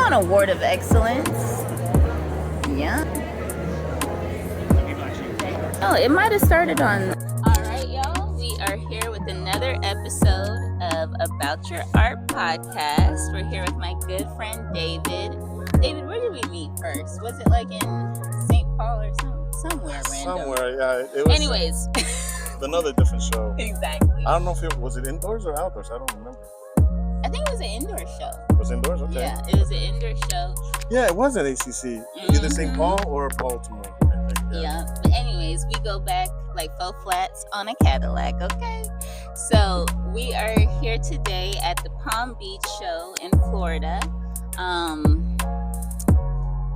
on Award of Excellence. Yeah. Oh, it might have started on. All right, y'all. We are here with another episode of About Your Art podcast. We're here with my good friend David. David, where did we meet first? Was it like in St. Paul or somewhere random? Somewhere, yeah. It was. Anyways. Another different show. Exactly. I don't know if it was indoors or outdoors. I don't remember. I think it was an indoor show. It was indoors? Okay. Yeah, it was an indoor show. Yeah, it was at ACC. Either St. Paul or Baltimore, I think. Yeah. But anyways, we go back like faux flats on a Cadillac, okay? So we are here today at the Palm Beach show in Florida,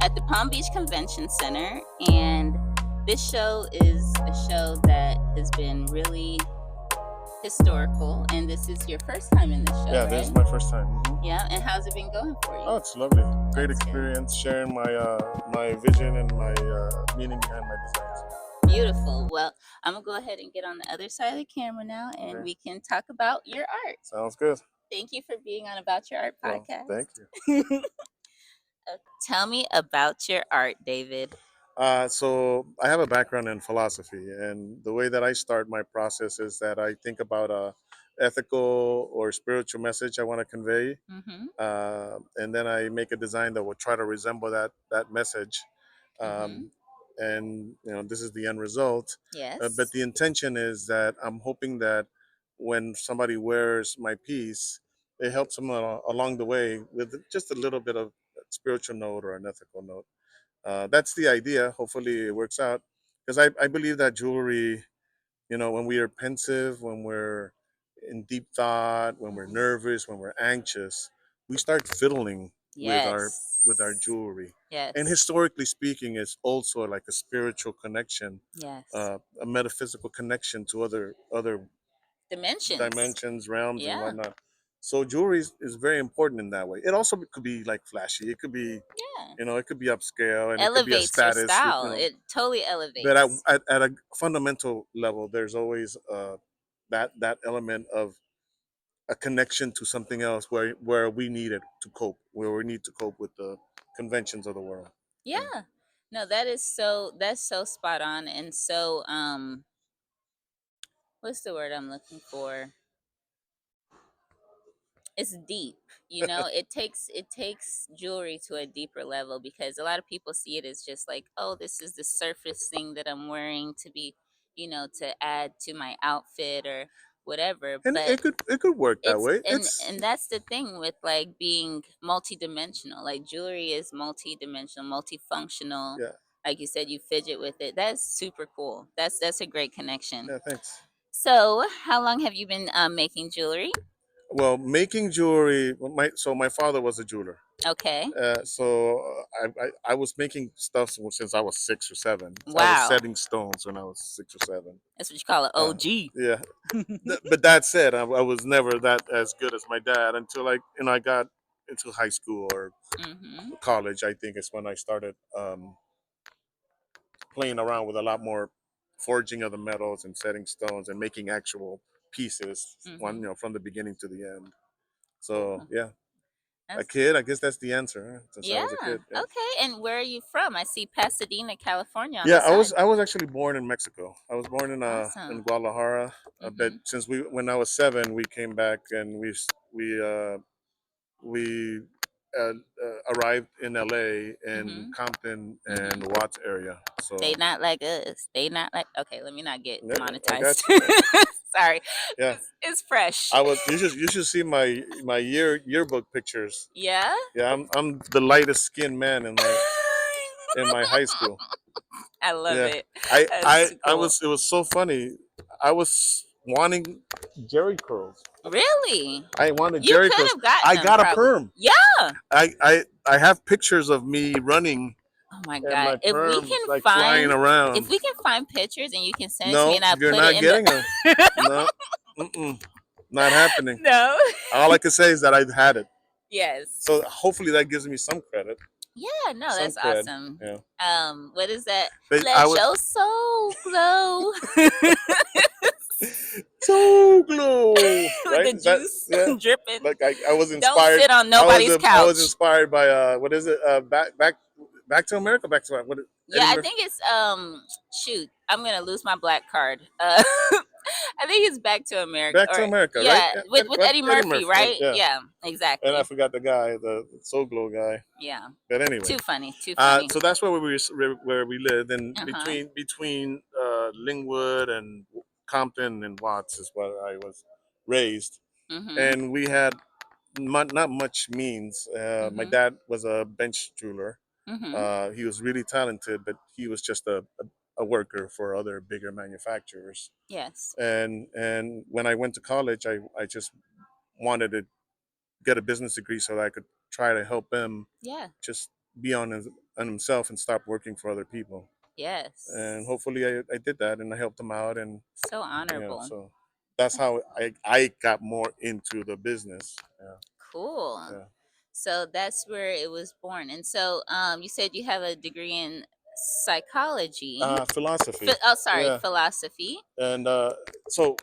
at the Palm Beach Convention Center. And this show is a show that has been really historical, and this is your first time in the show. Yeah, right? this is my first time. Mm-hmm. Yeah, and how's it been going for you? Oh, it's lovely. Great experience, sharing my vision and my meaning behind my designs. Beautiful. Well, I'm gonna go ahead and get on the other side of the camera now, and we can talk about your art. Sounds good. Thank you for being on About Your Art podcast. Well, thank you. Tell me about your art, David. So I have a background in philosophy, and the way that I start my process is that I think about a ethical or spiritual message I want to convey, and then I make a design that will try to resemble that message. And this is the end result. Yes. But the intention is that I'm hoping that when somebody wears my piece, it helps them along the way with just a little bit of spiritual note or an ethical note. That's the idea. Hopefully it works out, because I believe that jewelry, when we are pensive, when we're in deep thought, when we're nervous, when we're anxious, we start fiddling with our jewelry. Yes. And historically speaking, it's also like a spiritual connection, yes, a metaphysical connection to other dimensions, realms, and whatnot. So jewelry is very important in that way. It also could be like flashy. It could be, it could be upscale, and elevates it could be a status. Your style. It totally elevates. But at a fundamental level, there's always that element of a connection to something else where we need it to cope, where we need to cope with the conventions of the world. Yeah. No, that's so spot on. And so, what's the word I'm looking for? It's deep. It takes jewelry to a deeper level, because a lot of people see it as just like, oh, this is the surface thing that I'm wearing to be, to add to my outfit or whatever. And but it could work that way. And that's the thing with like being multidimensional. Like jewelry is multidimensional, multifunctional. Yeah. Like you said, you fidget with it. That's super cool. That's a great connection. Yeah, thanks. So, how long have you been making jewelry? Well, making jewelry. My father was a jeweler. Okay. So I was making stuff since I was 6 or 7. So wow. I was setting stones when I was 6 or 7. That's what you call an OG. Yeah. But that said, I was never that as good as my dad until I got into high school or college. I think is when I started playing around with a lot more forging of the metals and setting stones and making actual pieces, from the beginning to the end. So yeah. A kid, I guess that's the answer. Since I was a kid. Yeah. Okay. And where are you from? I see Pasadena, California. I was actually born in Mexico. I was born in Guadalajara. But since when I was 7, we came back and we arrived in LA in Compton and Watts area. So they not like us. Okay, let me not get monetized. Sorry. Yeah. It's fresh. You should see my yearbook pictures. Yeah? Yeah, I'm the lightest skinned man in my high school. I love it. It was so funny. I was wanting Jerry curls. Really? I wanted Jerry curls. I got a perm. Yeah. I have pictures of me running. Oh my God! If we can flying around. If we can find pictures and you can send it to me, and I you're put not it in getting them. No, not happening. No. All I can say is that I've had it. Yes. So hopefully that gives me some credit. Yeah, no, that's cred. Awesome. Yeah. What is that? But Let your soul glow. So glow, with right? the Is that juice yeah? dripping. Like I was Don't inspired. sit on nobody's I was couch. inspired by what is it? Back to America. Back to what? Yeah, Eddie I Murphy. think it's shoot, I'm gonna lose my black card. I think it's Back to America, Back to or America, right? yeah, with Eddie Eddie Murphy, Murphy. right? Yeah. Yeah, And I exactly. forgot the guy, the Soul Glow guy. Yeah, But anyway, too funny, too funny. so that's where we lived, and Uh huh. between Lingwood and Compton and Watts is where I was raised, Mhm. and we had not much means. My Mhm. dad was a bench jeweler. Mhm. He was really talented, but he was just a worker for other bigger manufacturers. Yes. And when I went to college, I just wanted to get a business degree so that I could try to help him Yeah. just be on himself and stop working for other people. And Yes. hopefully I did that and I helped him out, and So honorable. so that's how I got more into the business. Yeah, Cool. yeah. So that's where it was born. And so, you said you have a degree in psychology. Philosophy. Oh, sorry, Yeah, philosophy. and so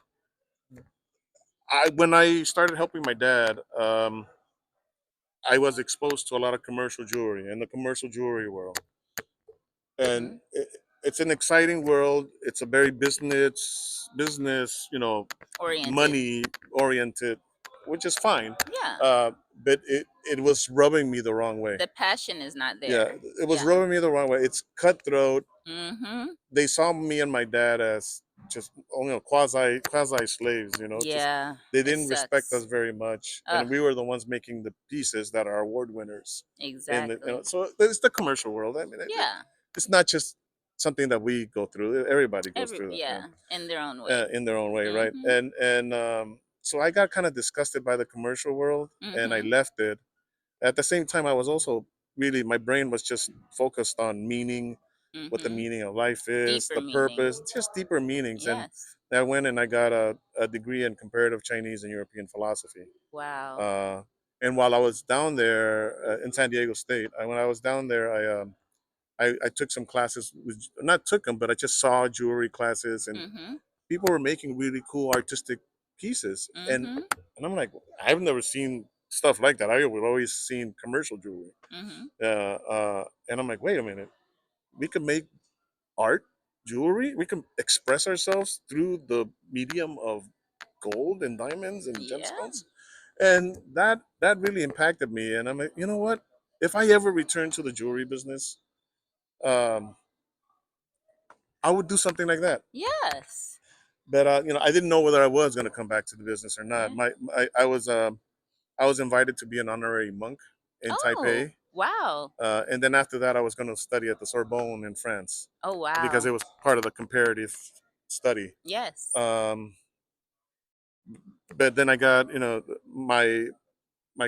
when I started helping my dad, I was exposed to a lot of commercial jewelry in the commercial jewelry world, and Mhm. it's an exciting world. It's a very business, Oriented. money oriented, which is fine. Yeah. But it was rubbing me the wrong way. The passion is not Yeah, there. it was Yeah. rubbing me the wrong way. It's cutthroat. Mhm. They saw me and my dad as just quasi slaves. Just Yeah. they It didn't respect us sucks. very much, Ugh. and we were the ones making the pieces that are award winners. Exactly. So it's the commercial world. I mean, Yeah. it's not just something that we go through. Everybody goes Every through that. yeah, in their own way. In their own way, right? Mhm. And so I got kind of disgusted by the commercial world, and I Mhm. left it. At the same time, I was also really my brain was just focused on meaning, what the Mhm. meaning of life is, Deeper the meaning. purpose, just deeper meanings. And Yes. I went and I got a degree in comparative Chinese and European philosophy. Wow. Uh, and while I was down there in San Diego State, when I was down there, I took some classes, not took them, but I just saw jewelry classes, and Mhm. people were making really cool artistic pieces, Mhm. and I'm like, I've never seen stuff like that. I would always seen commercial jewelry, Mhm. and I'm like, wait a minute, we can make art jewelry. We can express ourselves through the medium of gold and diamonds and Yeah. gemstones, and that really impacted me. And I'm like, you know what? If I ever return to the jewelry business, um, I would do something like that. Yes. But I didn't know whether I was going to come back to the business or not. Yeah. I was invited to be an honorary monk in Oh, Taipei, wow. and then after that, I was going to study at the Sorbonne in France Oh, because wow. it was part of the comparative study. Yes. Um, but then I got my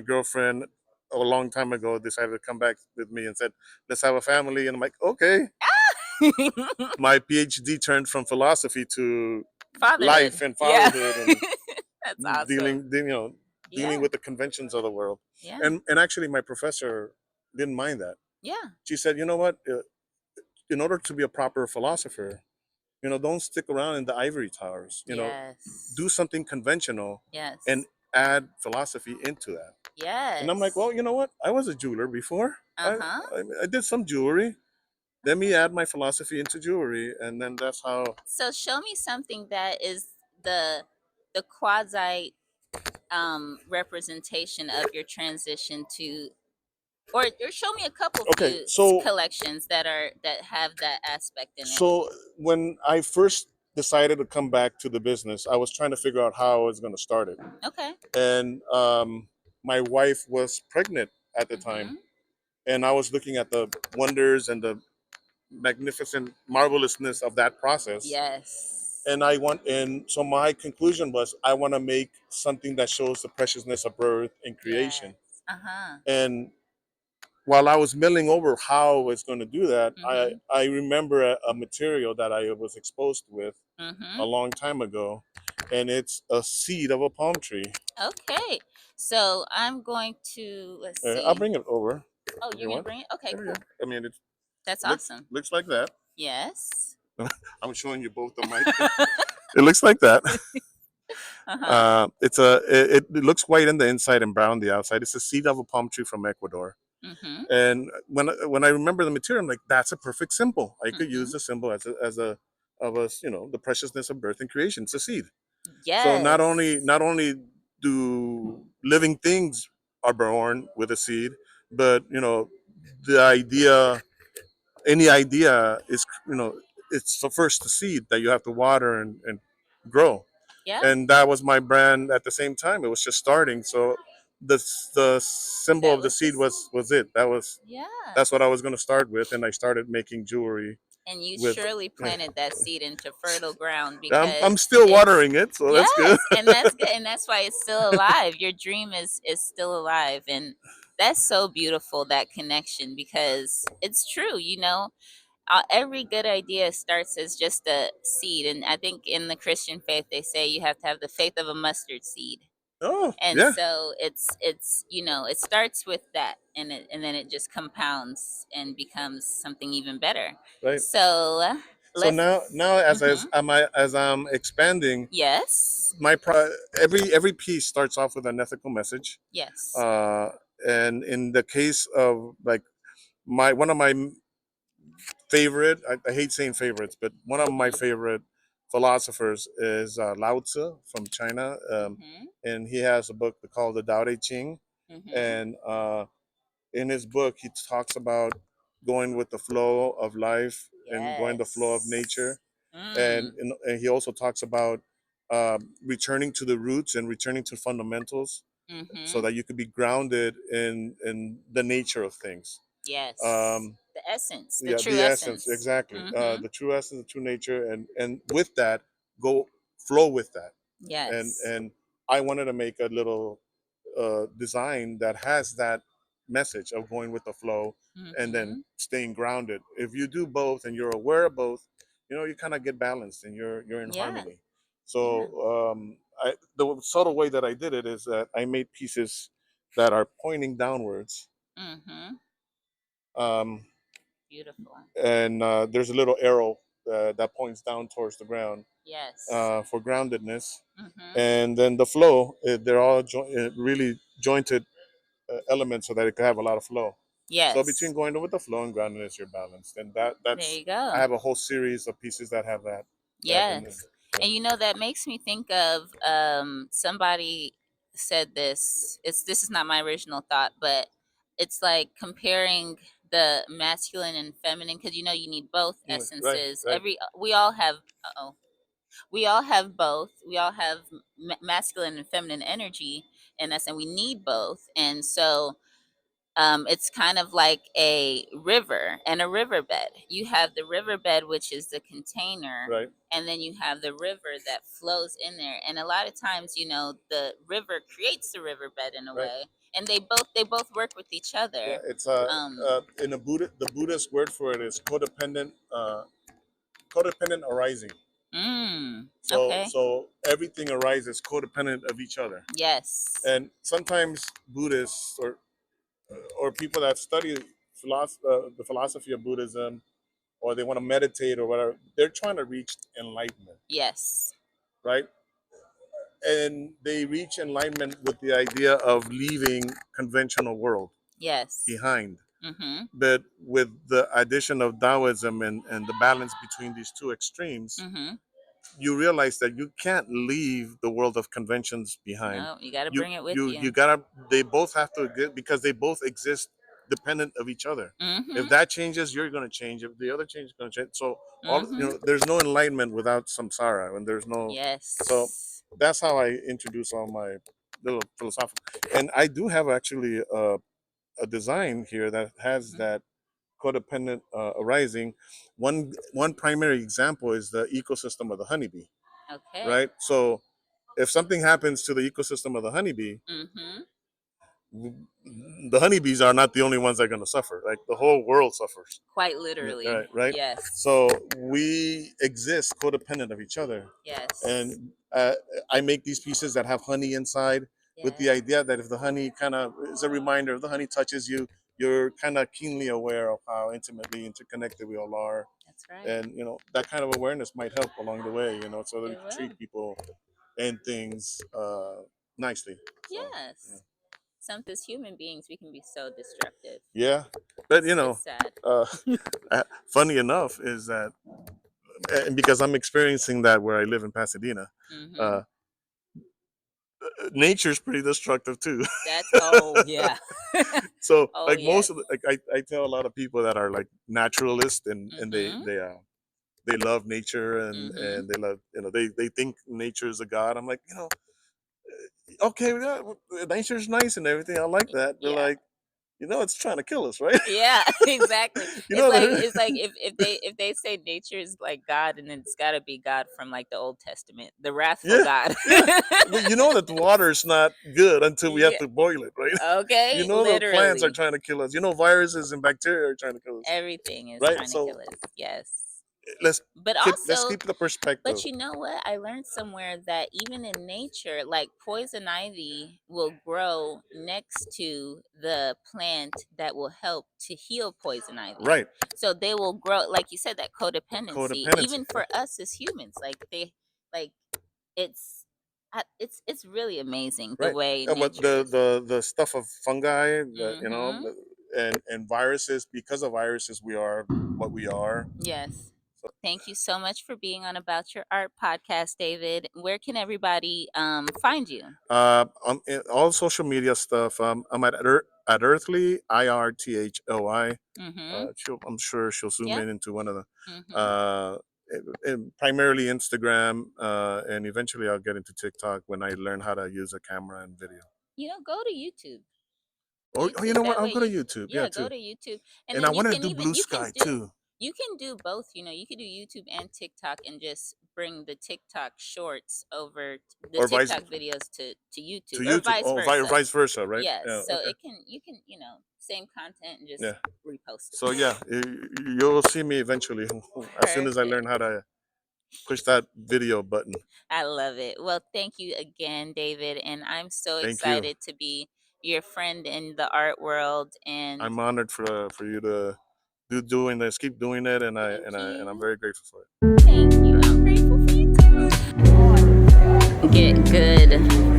girlfriend a long time ago decided to come back with me and said, "Let's have a family," and I'm like, "Okay." My PhD turned from philosophy to Fatherhood. life and Yeah. fatherhood and That's awesome. dealing Yeah. with the conventions of the world. Yeah. And actually, my professor didn't mind that. Yeah. She said, "You know what? In order to be a proper philosopher, don't stick around in the ivory towers. Do Yes. something conventional and Yes. add philosophy into that." And I'm like, Yes. "Well, you know what? I was a jeweler before. Uh-huh. I did some jewelry. Let me add my philosophy into jewelry, and then that's how." So show me something that is the quasi representation of your transition to, or show me a couple Okay, few collections that have that aspect in it. so when I first decided to come back to the business, I was trying to figure out how I was going to start it, Okay. and my wife was pregnant at the time, Mhm. and I was looking at the wonders and the magnificent marvelousness of that process. Yes. And so my conclusion was I want to make something that shows the preciousness of birth and Yes. creation. Uh-huh. And while I was milling over how I was going to do that, Mhm. I remember a material that I was exposed with a Mhm. long time ago, and it's a seed of a palm tree. Okay. So I'm going to, let's I'll see. bring it over Oh, if you're you gonna want. bring it? Okay, There we go. cool. I mean, it That's looks awesome. looks like that. Yes. I'm showing you both the mic. It looks like that. Uh-huh. It looks white in the inside and brown on the outside. It's a seed of a palm tree from Ecuador. Mm-hmm. And when I remember the material, I'm like, that's a perfect symbol. I could use Mm-hmm. the symbol as a of us, the preciousness of birth and creation. It's a seed. So Yes. not only do living things are born with a seed, but the idea, any idea is it's the first seed that you have to water and grow. Yeah. And that was my brand at the same time. It was just starting, so the symbol That of the was the seed seed. was it. Yeah. That's what I was going to start with, and I started making jewelry And you with. surely Yeah. planted that seed into fertile ground I'm because still it's watering it, so that's good. yes, and that's good, and that's why it's still alive. Your dream is still alive, and that's so beautiful, that connection, because it's true. Every good idea starts as just a seed, and I think in the Christian faith they say you have to have the faith of a mustard seed. Oh And yeah, so it's it starts with that, and then it just compounds and becomes something even better. right. So So let's now mhm. as I'm expanding, Yes. every piece starts off with an ethical message. Yes. Uh, and in the case of like my one of my favorite, I hate saying favorites, but one of my Mhm. favorite philosophers is Lao Tzu from China, Mhm. and he has a book called the Tao Te Ching, Mhm. and in his book he talks about going with the flow of life and going the flow of nature, Yes. Mm. and he also talks about returning to the roots and returning to fundamentals so Mhm. that you could be grounded in the nature of things. Yes. Um, The essence, the yeah, true the essence, essence. exactly. Mhm. The true essence, the true nature, and with that, go flow with that. Yes. And I wanted to make a little design that has that message of going with the flow and then Mhm. staying grounded. If you do both and you're aware of both, you kind of get balanced and you're in Yeah. harmony. Yeah. So the subtle way that I did it is that I made pieces that are pointing downwards. Mhm. Um, Beautiful. and there's a little arrow that points down towards the ground Yes. for groundedness. Mhm. And then the flow, they're all really jointed elements so that it can have a lot of flow. So between Yes. going with the flow and groundedness, you're balanced, and There that's you I go. have a whole series of pieces that have that in it. Yes. Yeah. And that makes me think of somebody said this. This is not my original thought, but it's like comparing the masculine and feminine, because you need both Right, essences. right. We all have we all have both. We all have masculine and feminine energy in us, and we need both. And so it's kind of like a river and a riverbed. You have the riverbed, which is the container, Right, and then you have the river that flows in there. And a lot of times, the river creates the riverbed in a right. way, and they both work with each Yeah, other. it's Um, in the Buddhist word for it is codependent arising. okay. So everything arises codependent of each other. Yes. And sometimes Buddhists or people that study the philosophy of Buddhism, or they want to meditate or whatever, they're trying to reach enlightenment, Yes. right? And they reach enlightenment with the idea of leaving conventional world Yes. behind. Mhm. But with the addition of Taoism and the balance between these two extremes, Mhm. you realize that you can't leave the world of conventions behind. No, you got to You bring it with you you. gotta. They both have to get, because they both exist dependent of each other. If Mhm. that changes, you're gonna change. If the other change is gonna change. So Mhm. there's no enlightenment without samsara, and there's no. So Yes. that's how I introduce all my little philosophical. And I do have actually a design here that has Mhm. that codependent arising. One primary example is the ecosystem of the honeybee, Okay. right? So if something happens to the ecosystem of the honeybee, Mhm. the honeybees are not the only ones that are going to suffer. Like the whole world suffers, Quite literally. right? Right. Yes. So we exist codependent of each other, Yes. and I make these pieces that have honey inside, with the Yes. idea that if the honey kind of is a reminder, if the honey touches you, you're kind of keenly aware of how intimately interconnected we all are. That's right. And that kind of awareness might help along the way, so that we It can will. treat people and things nicely. So, Yes. yeah. Sometimes as human beings, we can be so destructive. Yeah, but It's sad. funny enough is that, and because I'm experiencing that where I live in Pasadena, Mm-hmm. nature's pretty destructive too. That's oh yeah. So Oh like yes. most of the, like I tell a lot of people that are like naturalists, and Mm-hmm. they love nature, and Mm-hmm. they love, they think nature is a god. I'm like, okay, yeah, nature's nice and everything, I like that, but Yeah. like, it's trying to kill us, right? Yeah, exactly. you It's know like that. it's like if they say nature is like God, and it's got to be God from like the Old Testament, the wrathful Yeah, God. yeah. But you know that the water is not good until we have Yeah. to boil it, right? Okay. The plants are Literally, trying to kill us. Viruses and bacteria are trying to kill us, everything is right? trying to So kill us. Yes. let's But let's also, keep the perspective. but you know what? I learned somewhere that even in nature, like poison ivy will grow next to the plant that will help to heal poison ivy. Right. So they will grow, like you said, that codependency, even for us as humans. Like it's, it's really amazing the Right. way But nature is. the stuff of fungi, Mm-hmm. and viruses. Because of viruses, we are what we are. Yes. So, Thank you so much for being on About Your Art podcast, David. Where can everybody find you? in all social media stuff. I'm at Earthly, Irthly. Mm-hmm. I'm sure she'll zoom Yep. in into one of the, Mm-hmm. uh, primarily Instagram, and eventually I'll get into TikTok when I learn how to use a camera and video. Go to YouTube. Oh, you know what? That I'll way go to you YouTube. Yeah, yeah, go too. to YouTube, and And I then you want to can do even Blue Sky too. you can do both. You could do YouTube and TikTok, and just bring the TikTok shorts over the Or vice TikTok videos to YouTube, to or YouTube. vice Oh, versa. vice versa, right? Yes, Yeah. so Okay. you can same content and just Yeah. repost it. So yeah, you'll see me eventually as soon as I learn Perfect. how to push that video button. I love it. Well, thank you again, David, and I'm so Thank you. excited to be your friend in the art world. And I'm honored for you to doing this, keep doing it, and thank I'm you. very grateful for it. Thank you. I'm grateful for you too. Get good.